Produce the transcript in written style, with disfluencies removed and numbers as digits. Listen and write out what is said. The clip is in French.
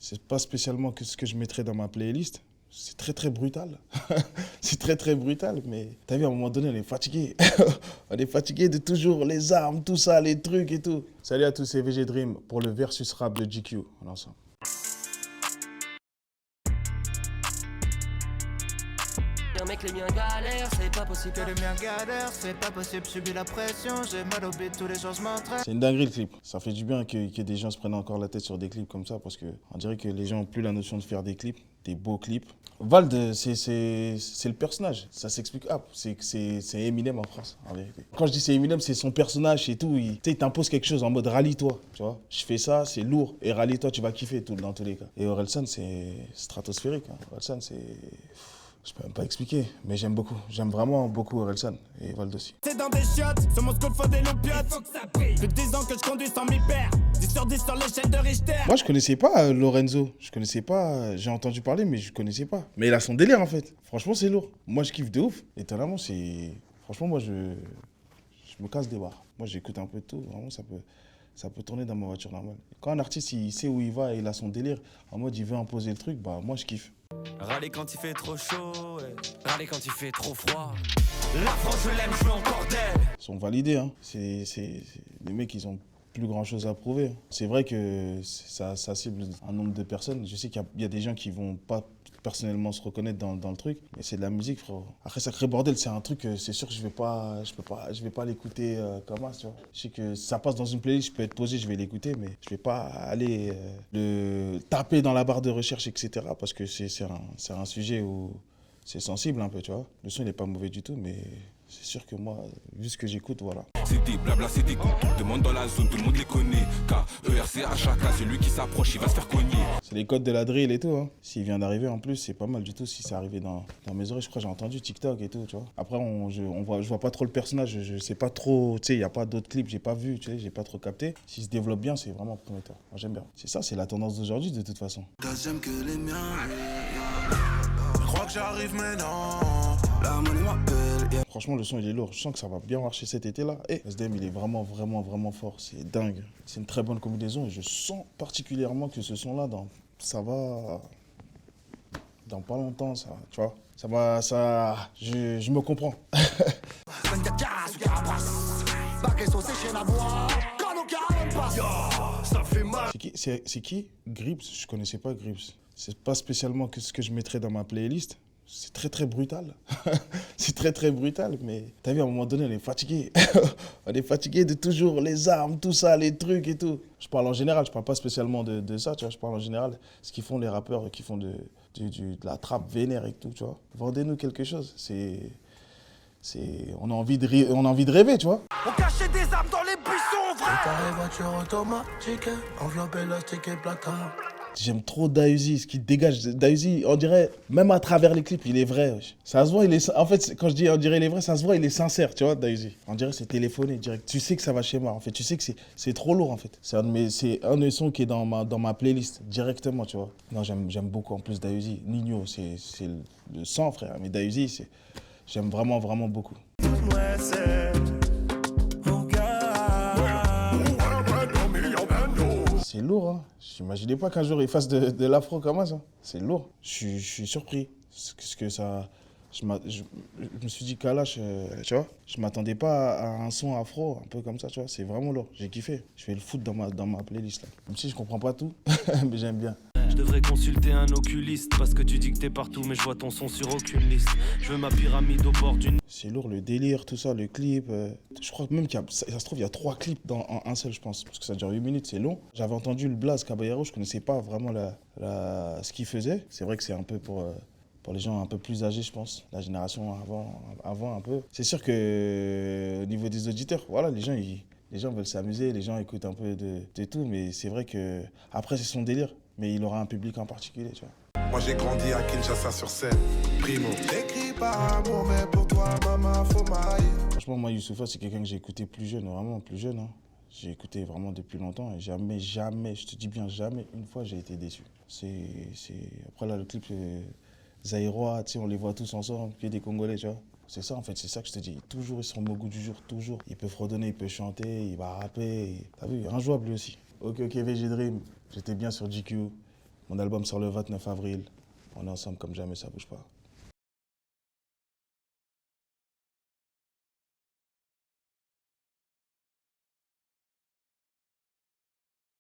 C'est pas spécialement ce que je mettrais dans ma playlist. C'est très brutal. C'est très brutal, mais t'as vu, à un moment donné, on est fatigué. On est fatigué de toujours les armes, tout ça, les trucs et tout. Salut à tous, c'est VG Dream pour le versus rap de GQ. On est ensemble. Un mec les miens galèrent, c'est pas possible. Que les miens galèrent, c'est pas possible, subis la pression, j'ai mal au beat, tous les jours je m'entraîne. C'est une dinguerie le clip. Ça fait du bien que des gens se prennent encore la tête sur des clips comme ça parce qu'on dirait que les gens n'ont plus la notion de faire des clips, des beaux clips. Vald, c'est le personnage. Ça s'explique. Ah, c'est Eminem en France, en vérité. Quand je dis c'est Eminem, c'est son personnage et tout. Il t'impose quelque chose en mode rallie-toi. Tu vois, je fais ça, c'est lourd. Et rallie-toi, tu vas kiffer tout, dans tous les cas. Et Orelsan, c'est stratosphérique. Hein. Orelsan, c'est. Je peux même pas expliquer, mais j'aime beaucoup. J'aime vraiment beaucoup Orelsan et Vald aussi. C'est dans des chiottes, sur mon school faut des loupiottes. Faut que ça brille. Plus de 10 ans que je conduis sans m'y perdre. 10 sur 10 sur l'échelle de Richter. Moi, je connaissais pas Lorenzo. Je connaissais pas. J'ai entendu parler, mais je connaissais pas. Mais il a son délire en fait. Franchement, c'est lourd. Moi, je kiffe de ouf. Étonnamment, c'est. Franchement, moi, je me casse des barres. Moi, j'écoute un peu de tout. Vraiment, ça peut tourner dans ma voiture normale. Quand un artiste, il sait où il va et il a son délire, en mode il veut imposer le truc, bah moi, je kiffe. Râler quand il fait trop chaud, ouais. Râler quand il fait trop froid. La France je l'aime, je veux encore d'elle. Ils sont validés, hein. Les mecs, ils ont plus grand chose à prouver. C'est vrai que ça cible un nombre de personnes. Je sais qu'il y a des gens qui vont pas personnellement se reconnaître dans le truc, mais c'est de la musique, frérot. Après, Sacré Bordel, c'est un truc, c'est sûr que je vais pas l'écouter comme ça, tu vois. Je sais que ça passe dans une playlist, je peux être posé, je vais l'écouter, mais je vais pas aller le taper dans la barre de recherche, etc. Parce que c'est un sujet où c'est sensible un peu, tu vois. Le son, il est pas mauvais du tout, mais c'est sûr que moi, vu ce que j'écoute, voilà. C'est des blabla, c'est des coups. Demande dans la zone, tout le monde les connaît. K-E-R-C à chacun, celui qui s'approche, il va se faire cogner. C'est les codes de la drill et tout. Hein. S'il vient d'arriver en plus, c'est pas mal du tout. Si c'est arrivé dans mes oreilles, je crois que j'ai entendu TikTok et tout, tu vois. Après, je vois pas trop le personnage. Je sais pas trop, tu sais, il n'y a pas d'autres clips, j'ai pas vu, tu sais, j'ai pas trop capté. S'il se développe bien, c'est vraiment prometteur. Moi, j'aime bien. C'est ça, c'est la tendance d'aujourd'hui de toute façon. J'aime que les miens. Je crois que j'arrive maintenant. La monnaie m'appelle. Franchement, le son, il est lourd. Je sens que ça va bien marcher cet été-là. Et SDM, il est vraiment fort. C'est dingue. C'est une très bonne combinaison et je sens particulièrement que ce son-là, ça va... Dans pas longtemps, ça, tu vois. Je me comprends. C'est qui Grips, je connaissais pas Grips. C'est pas spécialement ce que je mettrais dans ma playlist. C'est très brutal. C'est très brutal, mais t'as vu, à un moment donné, on est fatigué. On est fatigué de toujours les armes, tout ça, les trucs et tout. Je parle en général, je parle pas spécialement de ça, tu vois. Je parle en général ce qu'ils font les rappeurs qui font de la trappe vénère et tout, tu vois. Vendez-nous quelque chose. On a envie de rêver, tu vois. On cachait des armes dans les buissons, vrai. Carré voiture automatique, enveloppe élastique et plata. J'aime trop Dahuzi, ce qui dégage. Dahuzi, on dirait, même à travers les clips, il est vrai. Ça se voit, en fait, quand je dis on dirait il est vrai, ça se voit, il est sincère, tu vois, Dahuzi. On dirait c'est téléphoné direct. Tu sais que ça va chez moi, en fait. Tu sais que c'est trop lourd, en fait. C'est un des sons qui est dans ma playlist, directement, tu vois. Non, j'aime beaucoup, en plus, Dahuzi. Nino, c'est le sang, frère. Mais Dahuzi, j'aime vraiment beaucoup. Ouais, c'est... C'est lourd, hein. J'imaginais pas qu'un jour il fasse de l'afro comme ça. C'est lourd. Je suis surpris. Parce que ça... Je me suis dit, Kalash, tu vois, je m'attendais pas à un son afro, un peu comme ça, tu vois. C'est vraiment lourd. J'ai kiffé. Je vais le foutre dans ma playlist, là. Même si je comprends pas tout, mais j'aime bien. Je devrais consulter un oculiste parce que tu dis que t'es partout mais je vois ton son sur aucune liste. Je veux ma pyramide au bord d'une... C'est lourd, le délire, tout ça, le clip. Je crois même ça se trouve, il y a 3 clips en un seul, je pense. Parce que ça dure 8 minutes, c'est long. J'avais entendu le Blaze Caballero, je connaissais pas vraiment ce qu'il faisait. C'est vrai que c'est un peu pour les gens un peu plus âgés, je pense. La génération avant un peu. C'est sûr que au niveau des auditeurs, voilà, les gens veulent s'amuser, les gens écoutent un peu de tout. Mais c'est vrai que après c'est son délire. Mais il aura un public en particulier, tu vois. Moi j'ai grandi à Kinshasa sur scène. Primo. J'écris par amour, mais pour toi, maman, faut mailler. Franchement, moi, Youssoupha, c'est quelqu'un que j'ai écouté plus jeune, vraiment plus jeune. Hein. J'ai écouté vraiment depuis longtemps et jamais, je te dis bien jamais, une fois, j'ai été déçu. Après là, le clip Zaïrois, tu sais, on les voit tous ensemble, puis des Congolais, tu vois. C'est ça, en fait, c'est ça que je te dis. Toujours, ils sont au goût du jour, toujours. Il peut fredonner, il peut chanter, il va rapper. T'as vu, injouable lui aussi. Ok, VG Dream, j'étais bien sur GQ. Mon album sort le 29 avril. On est ensemble comme jamais, ça bouge pas.